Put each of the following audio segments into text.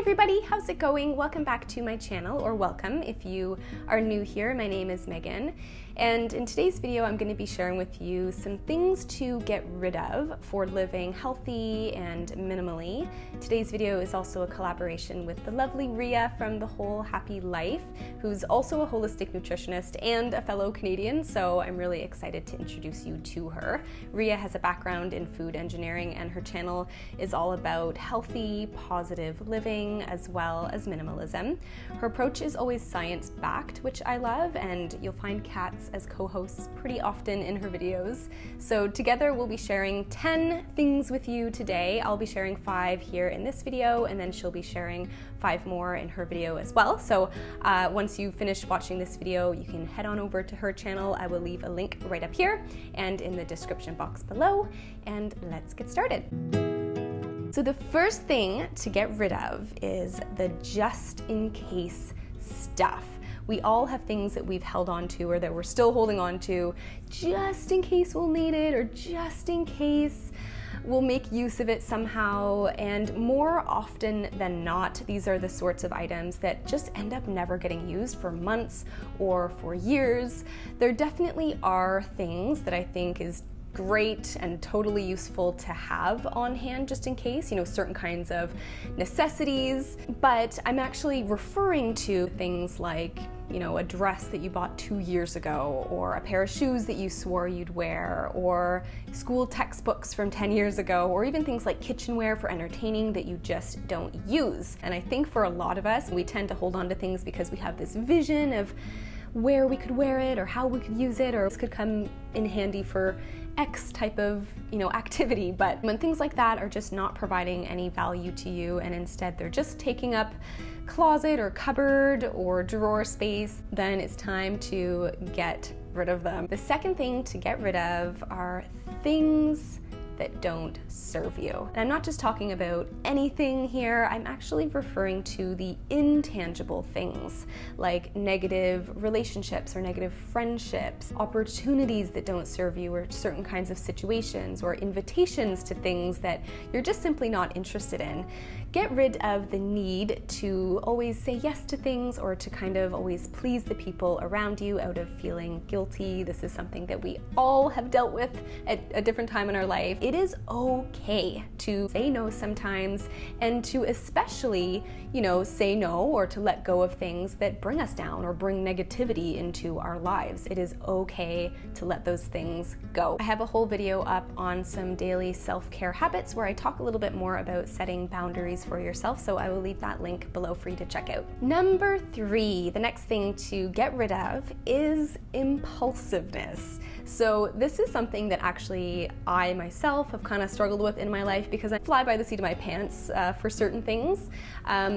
everybody, how's it going? Welcome back to my channel, or welcome if you are new here. My name is Megan, and in today's video I'm going to be sharing with you some things to get rid of for living healthy and minimally. Today's video is also a collaboration with the lovely Rhea from The Whole Happy Life, who's also a holistic nutritionist and a fellow Canadian, so I'm really excited to introduce you to her. Rhea has a background in food engineering, and her channel is all about healthy, positive living as well as minimalism. Her approach is always science-backed, which I love, and you'll find cats as co-hosts pretty often in her videos. So together we'll be sharing 10 things with you today. I'll be sharing 5 here in this video, and then she'll be sharing 5 more in her video as well. So once you finish watching this video, you can head on over to her channel. I will leave a link right up here and in the description box below, and let's get started. So the first thing to get rid of is the just in case stuff. We all have things that we've held on to or that we're still holding on to just in case we'll need it, or just in case we'll make use of it somehow. And more often than not, these are the sorts of items that just end up never getting used for months or for years. There definitely are things that I think is great and totally useful to have on hand just in case, certain kinds of necessities, but I'm actually referring to things like, a dress that you bought 2 years ago, or a pair of shoes that you swore you'd wear, or school textbooks from 10 years ago, or even things like kitchenware for entertaining that you just don't use. And I think for a lot of us, we tend to hold on to things because we have this vision of where we could wear it or how we could use it, or this could come in handy for X type of, activity. But when things like that are just not providing any value to you, and instead they're just taking up closet or cupboard or drawer space, then it's time to get rid of them. The second thing to get rid of are things that don't serve you. And I'm not just talking about anything here, I'm actually referring to the intangible things, like negative relationships or negative friendships, opportunities that don't serve you, or certain kinds of situations, or invitations to things that you're just simply not interested in. Get rid of the need to always say yes to things, or to kind of always please the people around you out of feeling guilty. This is something that we all have dealt with at a different time in our life. It is okay to say no sometimes, and to especially, say no or to let go of things that bring us down or bring negativity into our lives. It is okay to let those things go. I have a whole video up on some daily self-care habits where I talk a little bit more about setting boundaries for yourself, so I will leave that link below for you to check out. Number 3, the next thing to get rid of is impulsiveness. So this is something that actually I myself have kind of struggled with in my life, because I fly by the seat of my pants for certain things,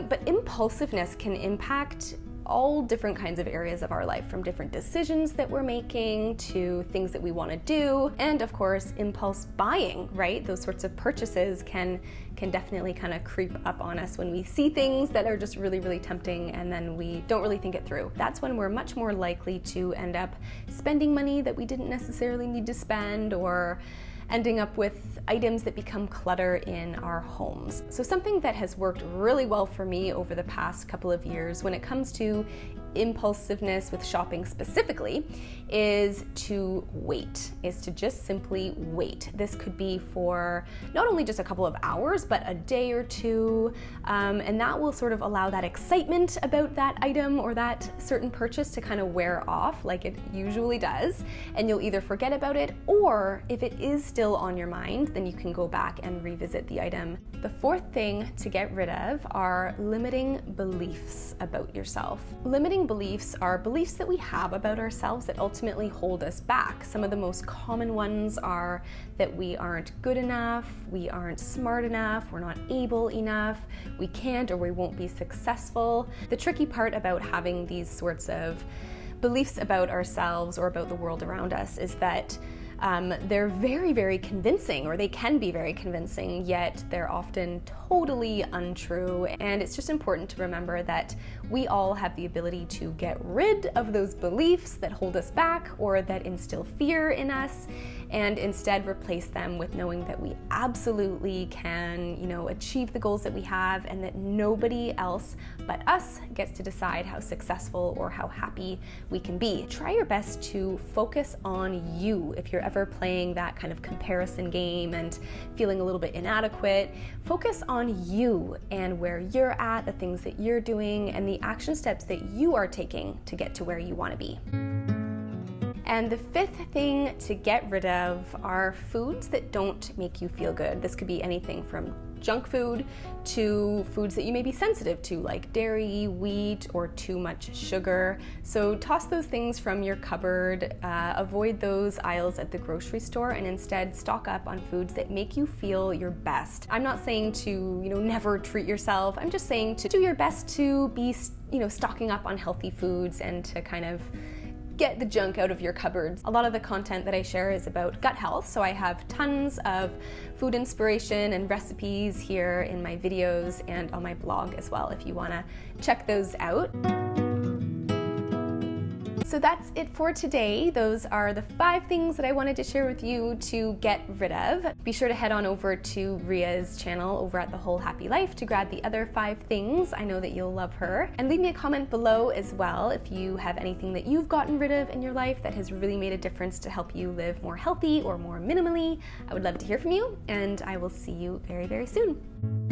but impulsiveness can impact all different kinds of areas of our life, from different decisions that we're making to things that we want to do, and of course impulse buying, right? Those sorts of purchases can definitely kind of creep up on us when we see things that are just really, really tempting, and then we don't really think it through. That's when we're much more likely to end up spending money that we didn't necessarily need to spend, or ending up with items that become clutter in our homes. So something that has worked really well for me over the past couple of years when it comes to impulsiveness with shopping specifically is to wait, is to just simply wait. This could be for not only just a couple of hours, but a day or two, and that will sort of allow that excitement about that item or that certain purchase to kind of wear off like it usually does, and you'll either forget about it, or if it is still on your mind, then you can go back and revisit the item. The fourth thing to get rid of are limiting beliefs about yourself. Limiting beliefs are beliefs that we have about ourselves that ultimately hold us back. Some of the most common ones are that we aren't good enough, we aren't smart enough, we're not able enough, we can't or we won't be successful. The tricky part about having these sorts of beliefs about ourselves or about the world around us is that They're very, very convincing, or they can be very convincing, yet they're often totally untrue. And it's just important to remember that we all have the ability to get rid of those beliefs that hold us back or that instill fear in us, and instead replace them with knowing that we absolutely can, achieve the goals that we have, and that nobody else but us gets to decide how successful or how happy we can be. Try your best to focus on you. If you're ever playing that kind of comparison game and feeling a little bit inadequate, focus on you and where you're at, the things that you're doing, and the action steps that you are taking to get to where you want to be. And the fifth thing to get rid of are foods that don't make you feel good. This could be anything from junk food to foods that you may be sensitive to, like dairy, wheat, or too much sugar. So toss those things from your cupboard, avoid those aisles at the grocery store, and instead stock up on foods that make you feel your best. I'm not saying to, never treat yourself. I'm just saying to do your best to be, stocking up on healthy foods and to kind of get the junk out of your cupboards. A lot of the content that I share is about gut health, so I have tons of food inspiration and recipes here in my videos and on my blog as well if you want to check those out. So that's it for today. Those are the 5 things that I wanted to share with you to get rid of. Be sure to head on over to Ria's channel over at The Whole Happy Life to grab the other 5 things. I know that you'll love her. And leave me a comment below as well if you have anything that you've gotten rid of in your life that has really made a difference to help you live more healthy or more minimally. I would love to hear from you, and I will see you very, very soon.